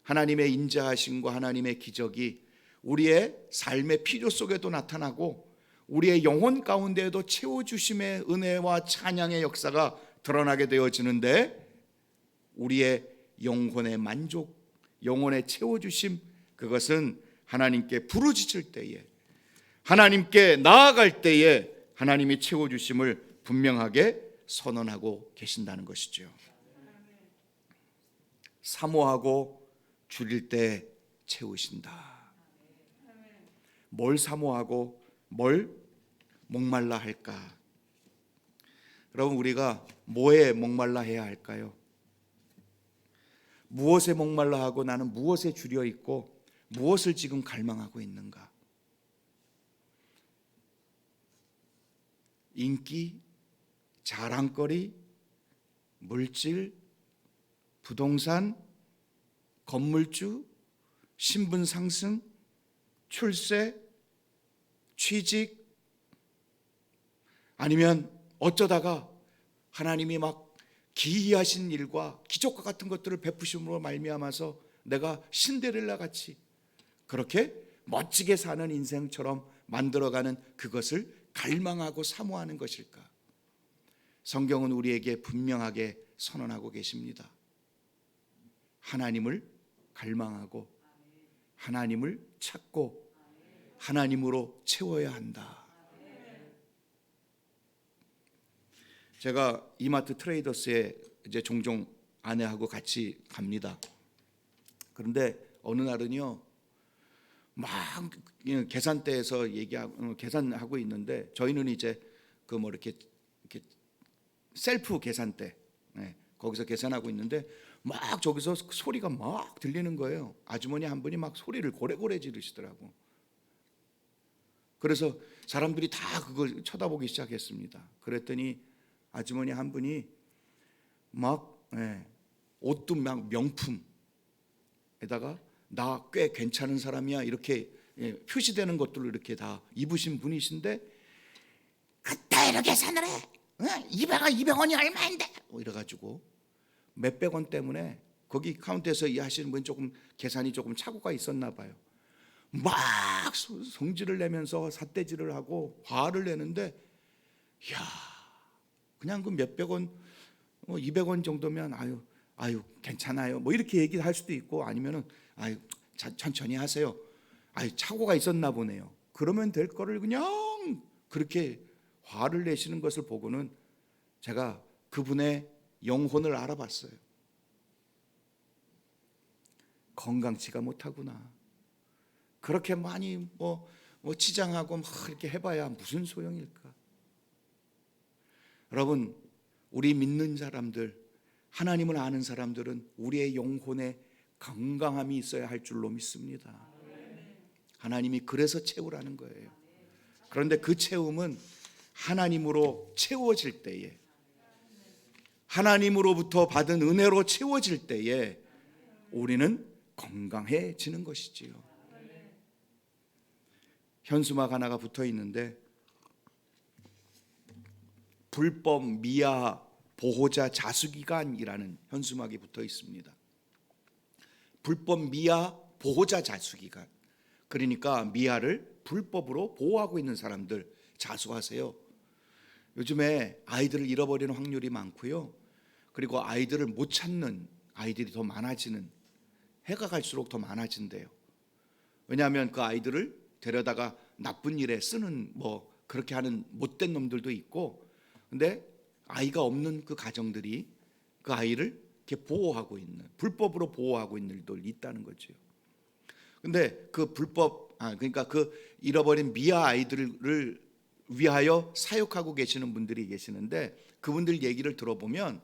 하나님의 인자하심과 하나님의 기적이 우리의 삶의 필요 속에도 나타나고 우리의 영혼 가운데에도 채워주심의 은혜와 찬양의 역사가 드러나게 되어지는데 우리의 영혼의 만족, 영혼의 채워주심, 그것은 하나님께 부르짖을 때에 하나님께 나아갈 때에 하나님이 채워주심을 분명하게 선언하고 계신다는 것이죠. 사모하고 줄일 때 채우신다. 뭘 사모하고 뭘 목말라 할까? 여러분, 우리가 뭐에 목말라 해야 할까요? 무엇에 목말라 하고 나는 무엇에 줄여 있고 무엇을 지금 갈망하고 있는가? 인기, 자랑거리, 물질, 부동산, 건물주, 신분 상승, 출세, 취직, 아니면 어쩌다가 하나님이 막 기이하신 일과 기적과 같은 것들을 베푸심으로 말미암아서 내가 신데렐라 같이 그렇게 멋지게 사는 인생처럼 만들어가는 그것을 갈망하고 사모하는 것일까? 성경은 우리에게 분명하게 선언하고 계십니다. 하나님을 갈망하고 하나님을 찾고 하나님으로 채워야 한다. 제가 이마트 트레이더스에 이제 종종 아내하고 같이 갑니다. 그런데 어느 날은요, 막 계산대에서 계산하고 있는데 저희는 이제 그 뭐 이렇게 셀프 계산대, 거기서 계산하고 있는데 막 저기서 소리가 막 들리는 거예요. 아주머니 한 분이 막 소리를 고래고래 지르시더라고. 그래서 사람들이 다 그걸 쳐다보기 시작했습니다. 그랬더니 아주머니 한 분이 막 옷도 막 명품에다가 나 꽤 괜찮은 사람이야 이렇게 표시되는 것들을 이렇게 다 입으신 분이신데 그때 이렇게 계산을 해. 200원이 얼마인데? 이래가지고 몇백 원 때문에 거기 카운터에서 일하시는 분이 조금 계산이 조금 착오가 있었나 봐요. 막 성질을 내면서 삿대질을 하고 화를 내는데, 야, 그냥 그 몇백 원, 200원 정도면 아유 괜찮아요. 뭐 이렇게 얘기를 할 수도 있고, 아니면은 아유 천천히 하세요. 아유 착오가 있었나 보네요. 그러면 될 거를 그냥 그렇게 화를 내시는 것을 보고는 제가 그분의 영혼을 알아봤어요. 건강치가 못하구나. 그렇게 많이 치장하고 막 이렇게 해봐야 무슨 소용일까? 여러분, 우리 믿는 사람들, 하나님을 아는 사람들은 우리의 영혼에 건강함이 있어야 할 줄로 믿습니다. 하나님이 그래서 채우라는 거예요. 그런데 그 채움은 하나님으로 채워질 때에, 하나님으로부터 받은 은혜로 채워질 때에 우리는 건강해지는 것이지요. 현수막 하나가 붙어 있는데 불법 미아 보호자 자수기관이라는 현수막이 붙어 있습니다. 불법 미아 보호자 자수기관, 그러니까 미아를 불법으로 보호하고 있는 사람들 자수하세요. 요즘에 아이들을 잃어버리는 확률이 많고요. 그리고 아이들을 못 찾는 아이들이 더 많아지는, 해가 갈수록 더 많아진대요. 왜냐하면 그 아이들을 데려다가 나쁜 일에 쓰는 그렇게 하는 못된 놈들도 있고, 근데 아이가 없는 그 가정들이 그 아이를 이렇게 보호하고 있는, 불법으로 보호하고 있는 일들이 있다는 거죠. 근데 그 그러니까 그 잃어버린 미아 아이들을 위하여 사역하고 계시는 분들이 계시는데, 그분들 얘기를 들어보면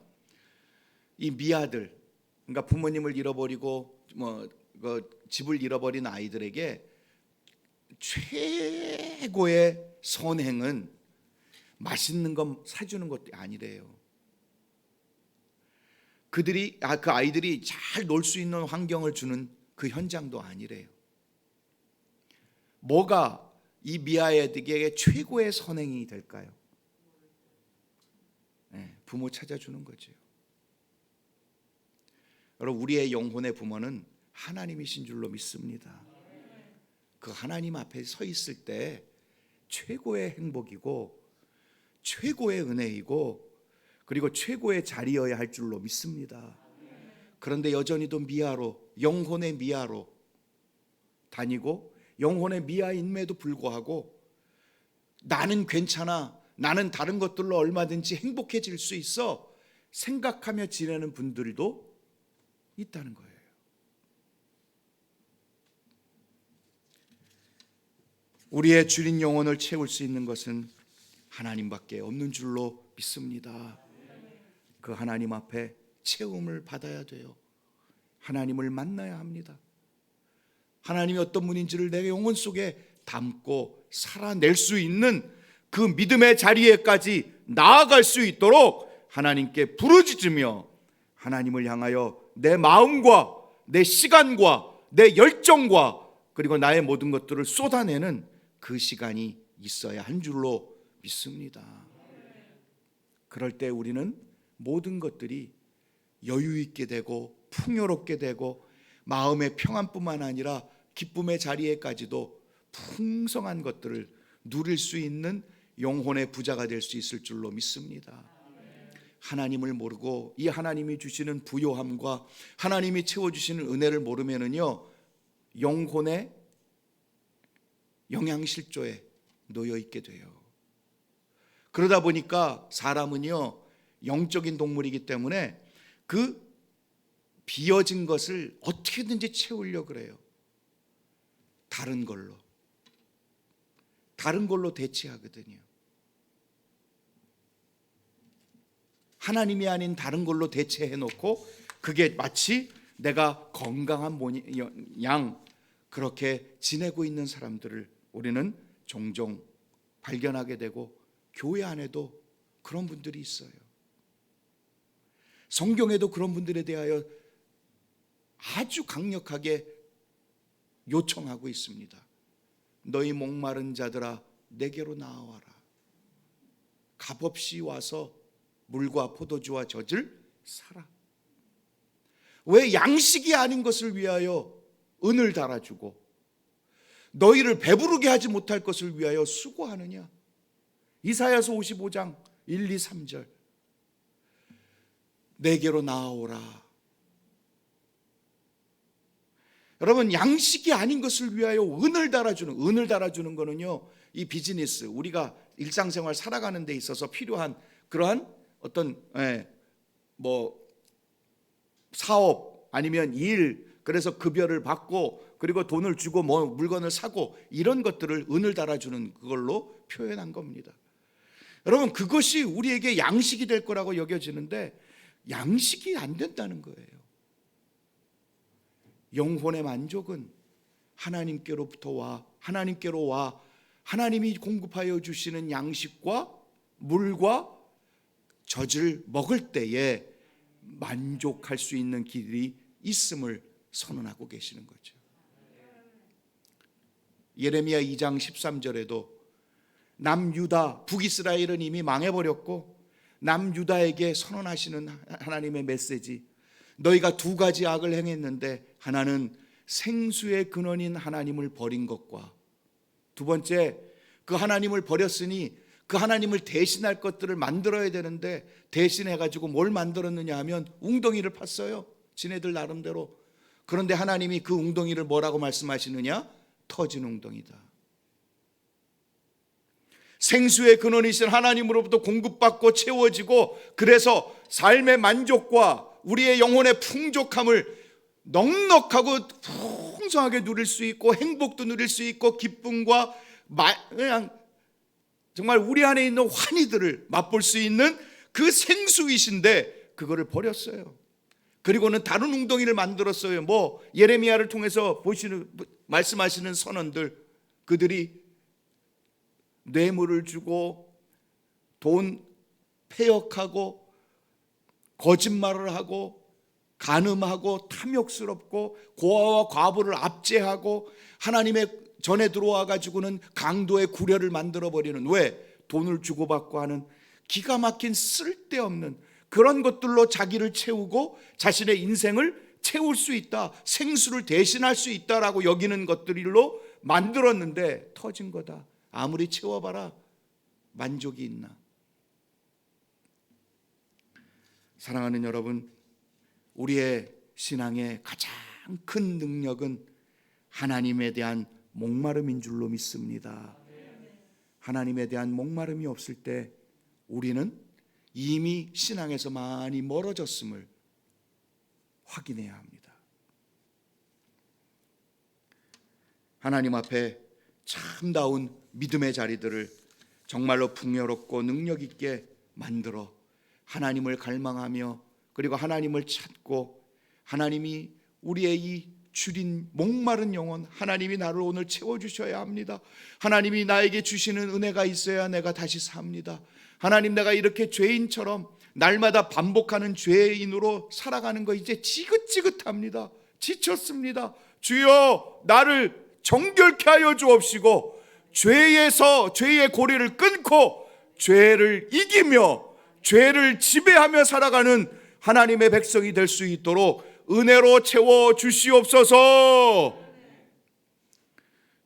이 미아들, 그러니까 부모님을 잃어버리고 집을 잃어버린 아이들에게 최고의 선행은 맛있는 거 사주는 것도 아니래요. 그 아이들이 잘 놀 수 있는 환경을 주는 그 현장도 아니래요. 뭐가 이 미아애들에게 최고의 선행이 될까요? 부모 찾아주는 거죠. 여러분, 우리의 영혼의 부모는 하나님이신 줄로 믿습니다. 그 하나님 앞에 서 있을 때 최고의 행복이고 최고의 은혜이고 그리고 최고의 자리여야 할 줄로 믿습니다. 그런데 여전히도 미아로, 영혼의 미아로 다니고 영혼의 미아임에도 불구하고 나는 괜찮아, 나는 다른 것들로 얼마든지 행복해질 수 있어 생각하며 지내는 분들도 있다는 거예요. 우리의 주린 영혼을 채울 수 있는 것은 하나님밖에 없는 줄로 믿습니다. 그 하나님 앞에 채움을 받아야 돼요. 하나님을 만나야 합니다. 하나님이 어떤 분인지를 내 영혼 속에 담고 살아낼 수 있는 그 믿음의 자리에까지 나아갈 수 있도록 하나님께 부르짖으며 하나님을 향하여 내 마음과 내 시간과 내 열정과 그리고 나의 모든 것들을 쏟아내는 그 시간이 있어야 한 줄로 믿습니다. 그럴 때 우리는 모든 것들이 여유 있게 되고 풍요롭게 되고 마음의 평안뿐만 아니라 기쁨의 자리에까지도 풍성한 것들을 누릴 수 있는 영혼의 부자가 될 수 있을 줄로 믿습니다. 하나님을 모르고 이 하나님이 주시는 부요함과 하나님이 채워주시는 은혜를 모르면은요, 영혼의 영양실조에 놓여 있게 돼요. 그러다 보니까 사람은요, 영적인 동물이기 때문에 그 비어진 것을 어떻게든지 채우려고 그래요. 다른 걸로 대체하거든요. 하나님이 아닌 다른 걸로 대체해 놓고 그게 마치 내가 건강한 양 그렇게 지내고 있는 사람들을 우리는 종종 발견하게 되고, 교회 안에도 그런 분들이 있어요. 성경에도 그런 분들에 대하여 아주 강력하게 요청하고 있습니다. 너희 목마른 자들아 내게로 나와라. 값없이 와서 물과 포도주와 젖을 사라. 왜 양식이 아닌 것을 위하여 은을 달아주고 너희를 배부르게 하지 못할 것을 위하여 수고하느냐? 이사야서 55장 1, 2, 3절. 내게로 나아오라. 여러분, 양식이 아닌 것을 위하여 은을 달아주는 거는요, 이 비즈니스, 우리가 일상생활 살아가는 데 있어서 필요한 그러한 어떤 사업 아니면 일, 그래서 급여를 받고 그리고 돈을 주고 물건을 사고 이런 것들을 은을 달아주는 그걸로 표현한 겁니다. 여러분, 그것이 우리에게 양식이 될 거라고 여겨지는데 양식이 안 된다는 거예요. 영혼의 만족은 하나님께로 와 하나님이 공급하여 주시는 양식과 물과 젖을 먹을 때에 만족할 수 있는 길이 있음을 선언하고 계시는 거죠. 예레미야 2장 13절에도 남유다, 북이스라엘은 이미 망해버렸고 남유다에게 선언하시는 하나님의 메시지, 너희가 두 가지 악을 행했는데 하나는 생수의 근원인 하나님을 버린 것과 두 번째, 그 하나님을 버렸으니 그 하나님을 대신할 것들을 만들어야 되는데 대신해가지고 뭘 만들었느냐 하면 웅덩이를 팠어요. 지네들 나름대로. 그런데 하나님이 그 웅덩이를 뭐라고 말씀하시느냐? 터진 웅덩이다. 생수의 근원이신 하나님으로부터 공급받고 채워지고 그래서 삶의 만족과 우리의 영혼의 풍족함을 넉넉하고 풍성하게 누릴 수 있고 행복도 누릴 수 있고 기쁨과 그냥 정말 우리 안에 있는 환희들을 맛볼 수 있는 그 생수이신데 그거를 버렸어요. 그리고는 다른 웅덩이를 만들었어요. 예레미야를 통해서 말씀하시는 선언들, 그들이 뇌물을 주고 돈 패역하고 거짓말을 하고 간음하고 탐욕스럽고 고아와 과부를 압제하고 하나님의 전에 들어와 가지고는 강도의 구려를 만들어버리는, 왜? 돈을 주고받고 하는 기가 막힌 쓸데없는 그런 것들로 자기를 채우고 자신의 인생을 채울 수 있다, 생수를 대신할 수 있다라고 여기는 것들로 만들었는데 터진 거다. 아무리 채워봐라 만족이 있나? 사랑하는 여러분, 우리의 신앙의 가장 큰 능력은 하나님에 대한 목마름인 줄로 믿습니다. 하나님에 대한 목마름이 없을 때 우리는 이미 신앙에서 많이 멀어졌음을 확인해야 합니다. 하나님 앞에 참다운 믿음의 자리들을 정말로 풍요롭고 능력 있게 만들어 하나님을 갈망하며 그리고 하나님을 찾고 하나님이 우리의 이 줄인 목마른 영혼, 하나님이 나를 오늘 채워주셔야 합니다. 하나님이 나에게 주시는 은혜가 있어야 내가 다시 삽니다. 하나님, 내가 이렇게 죄인처럼 날마다 반복하는 죄인으로 살아가는 거 이제 지긋지긋합니다. 지쳤습니다. 주여 나를 정결케 하여 주옵시고 죄의 고리를 끊고 죄를 이기며 죄를 지배하며 살아가는 하나님의 백성이 될 수 있도록 은혜로 채워 주시옵소서.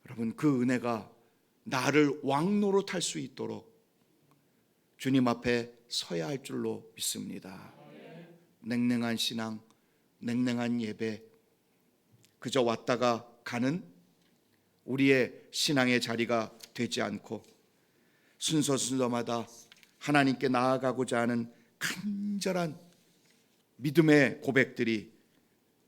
여러분, 그 은혜가 나를 왕노릇할 수 있도록 주님 앞에 서야 할 줄로 믿습니다. 냉랭한 신앙, 냉랭한 예배, 그저 왔다가 가는 우리의 신앙의 자리가 되지 않고 순서마다 하나님께 나아가고자 하는 간절한 믿음의 고백들이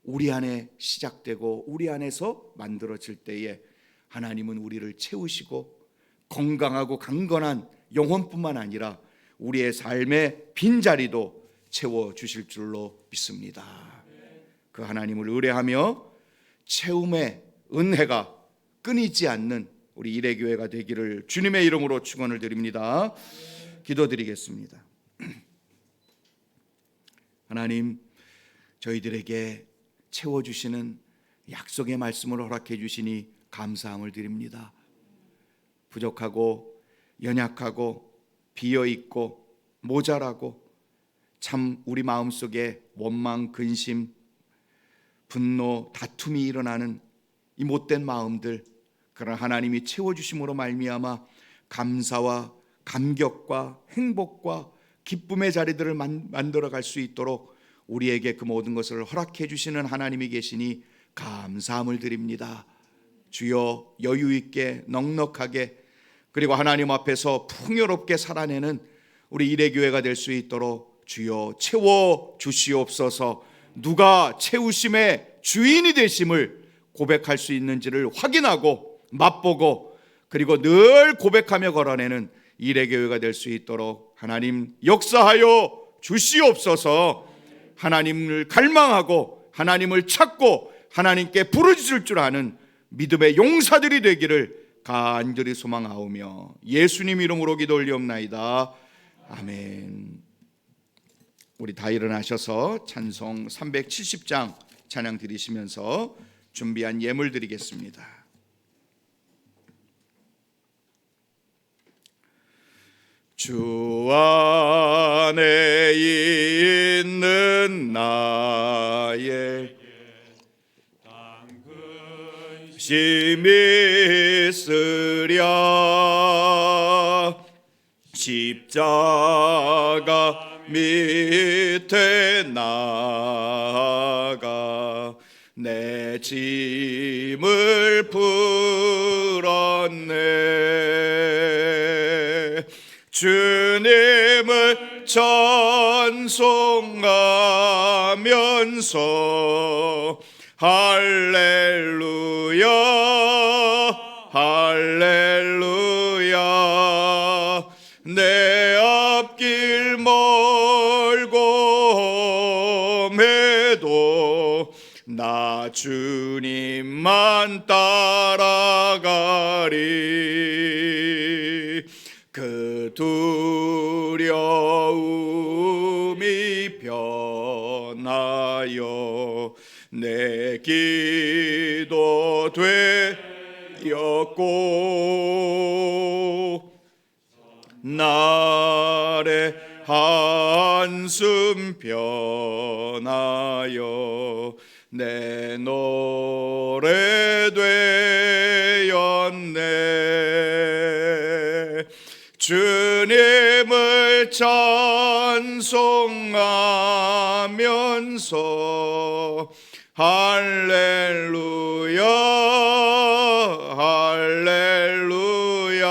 우리 안에 시작되고 우리 안에서 만들어질 때에 하나님은 우리를 채우시고 건강하고 강건한 영혼뿐만 아니라 우리의 삶의 빈자리도 채워주실 줄로 믿습니다. 그 하나님을 의뢰하며 채움의 은혜가 끊이지 않는 우리 일회교회가 되기를 주님의 이름으로 축원을 드립니다. 기도드리겠습니다. 하나님, 저희들에게 채워주시는 약속의 말씀을 허락해 주시니 감사함을 드립니다. 부족하고 연약하고 비어있고 모자라고 참 우리 마음속에 원망, 근심, 분노, 다툼이 일어나는 이 못된 마음들, 그러나 하나님이 채워주심으로 말미암아 감사와 감격과 행복과 기쁨의 자리들을 만들어갈 수 있도록 우리에게 그 모든 것을 허락해 주시는 하나님이 계시니 감사함을 드립니다. 주여, 여유 있게 넉넉하게 그리고 하나님 앞에서 풍요롭게 살아내는 우리 일회교회가 될 수 있도록 주여 채워 주시옵소서. 누가 채우심의 주인이 되심을 고백할 수 있는지를 확인하고 맛보고 그리고 늘 고백하며 걸어내는 일회교회가 될 수 있도록 하나님 역사하여 주시옵소서. 하나님을 갈망하고 하나님을 찾고 하나님께 부르짖을 줄 아는 믿음의 용사들이 되기를 간절히 소망하오며 예수님 이름으로 기도 올리옵나이다. 아멘. 우리 다 일어나셔서 찬송 370장 찬양 드리시면서 준비한 예물 드리겠습니다. 주 안에 있는 나의 당근심이 있으랴 십자가 밑에 나가 내 짐을 풀었네. 주님을 찬송하면서 할렐루야 할렐루야 내 앞길 멀고 매도 나 주님만 따라가리. 그 두려움이 변하여 내 기도 되었고 나의 한숨 변하여 내 노래 되었네. 주님을 찬송하면서 할렐루야 할렐루야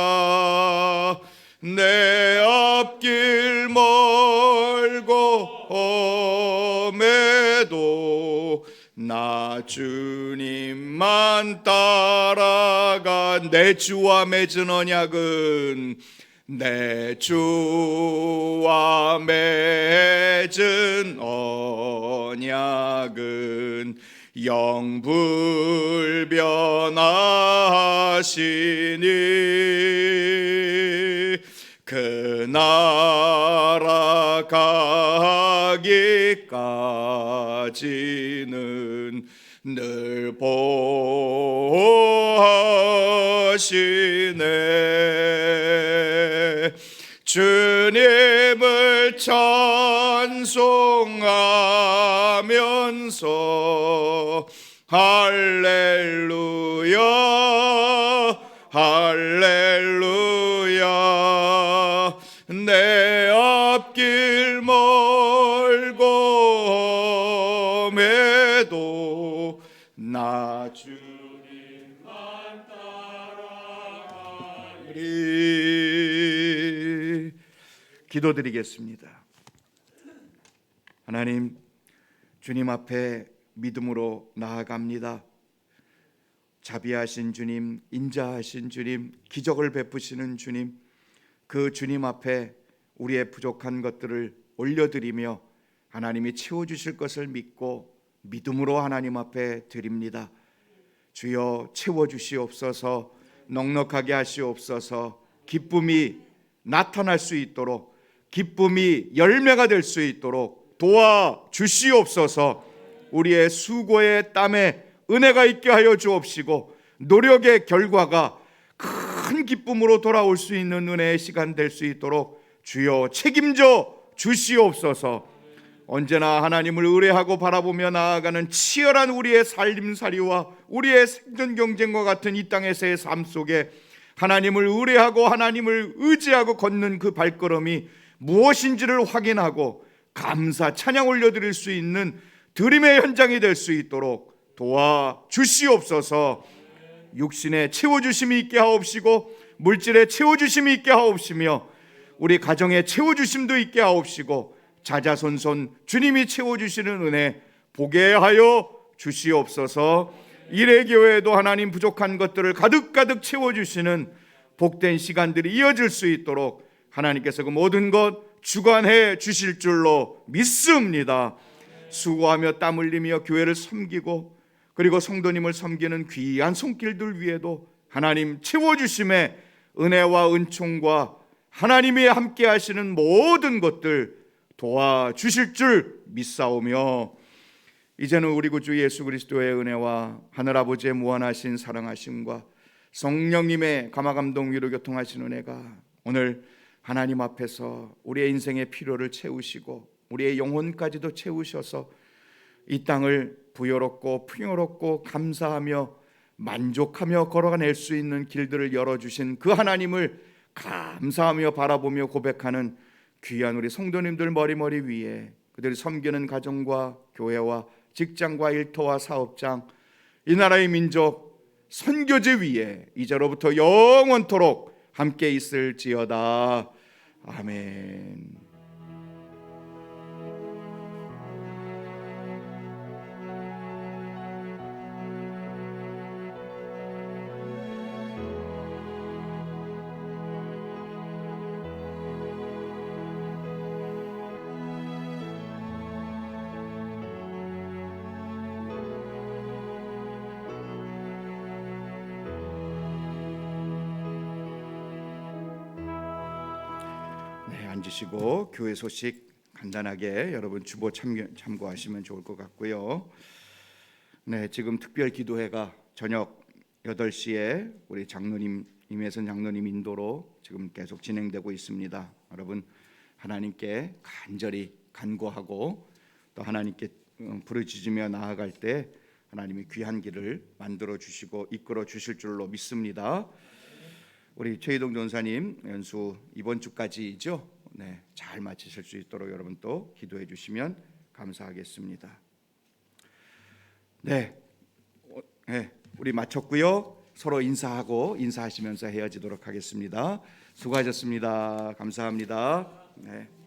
내 앞길 멀고 매도 나 주님만 따라가. 내 주와 맺은 언약은 내 주와 맺은 언약은 영불변하시니 그 나라 가기까지는 늘 보호하시네. 주님을 찬송하면서 할렐루야 할렐루야 내 앞길 멀고 매도 나 주님만 따라가리. 기도드리겠습니다. 하나님, 주님 앞에 믿음으로 나아갑니다. 자비하신 주님, 인자하신 주님, 기적을 베푸시는 주님, 그 주님 앞에 우리의 부족한 것들을 올려드리며 하나님이 채워주실 것을 믿고 믿음으로 하나님 앞에 드립니다. 주여 채워주시옵소서. 넉넉하게 하시옵소서. 기쁨이 나타날 수 있도록, 기쁨이 열매가 될 수 있도록 도와주시옵소서. 우리의 수고의 땀에 은혜가 있게 하여 주옵시고 노력의 결과가 큰 참 기쁨으로 돌아올 수 있는 은혜의 시간 될 수 있도록 주여 책임져 주시옵소서. 언제나 하나님을 의뢰하고 바라보며 나아가는 치열한 우리의 살림살이와 우리의 생존 경쟁과 같은 이 땅에서의 삶 속에 하나님을 의뢰하고 하나님을 의지하고 걷는 그 발걸음이 무엇인지를 확인하고 감사 찬양 올려드릴 수 있는 드림의 현장이 될 수 있도록 도와주시옵소서. 육신에 채워주심이 있게 하옵시고 물질에 채워주심이 있게 하옵시며 우리 가정에 채워주심도 있게 하옵시고 자자손손 주님이 채워주시는 은혜 보게 하여 주시옵소서. 일회교회도 하나님 부족한 것들을 가득가득 채워주시는 복된 시간들이 이어질 수 있도록 하나님께서 그 모든 것 주관해 주실 줄로 믿습니다. 수고하며 땀 흘리며 교회를 섬기고 그리고 성도님을 섬기는 귀한 손길들 위에도 하나님 채워주심의 은혜와 은총과 하나님이 함께 하시는 모든 것들 도와주실 줄 믿사오며 이제는 우리 구주 예수 그리스도의 은혜와 하늘아버지의 무한하신 사랑하심과 성령님의 감화감동 위로 교통하신 은혜가 오늘 하나님 앞에서 우리의 인생의 필요를 채우시고 우리의 영혼까지도 채우셔서 이 땅을 부요롭고 풍요롭고 감사하며 만족하며 걸어가낼 수 있는 길들을 열어주신 그 하나님을 감사하며 바라보며 고백하는 귀한 우리 성도님들 머리머리 위에 그들이 섬기는 가정과 교회와 직장과 일터와 사업장 이 나라의 민족 선교제 위에 이제로부터 영원토록 함께 있을지어다. 아멘. 앉으시고 교회 소식 간단하게 여러분 주보 참고하시면 좋을 것 같고요. 네, 지금 특별 기도회가 저녁 8시에 우리 장로님 임혜선 장로님 인도로 지금 계속 진행되고 있습니다. 여러분 하나님께 간절히 간구하고 또 하나님께 부르짖으며 나아갈 때 하나님이 귀한 길을 만들어 주시고 이끌어 주실 줄로 믿습니다. 우리 최희동 전사님 연수 이번 주까지죠. 네, 잘 마치실 수 있도록 여러분 또 기도해 주시면 감사하겠습니다. 네, 우리 마쳤고요. 서로 인사하시면서 헤어지도록 하겠습니다. 수고하셨습니다. 감사합니다. 네.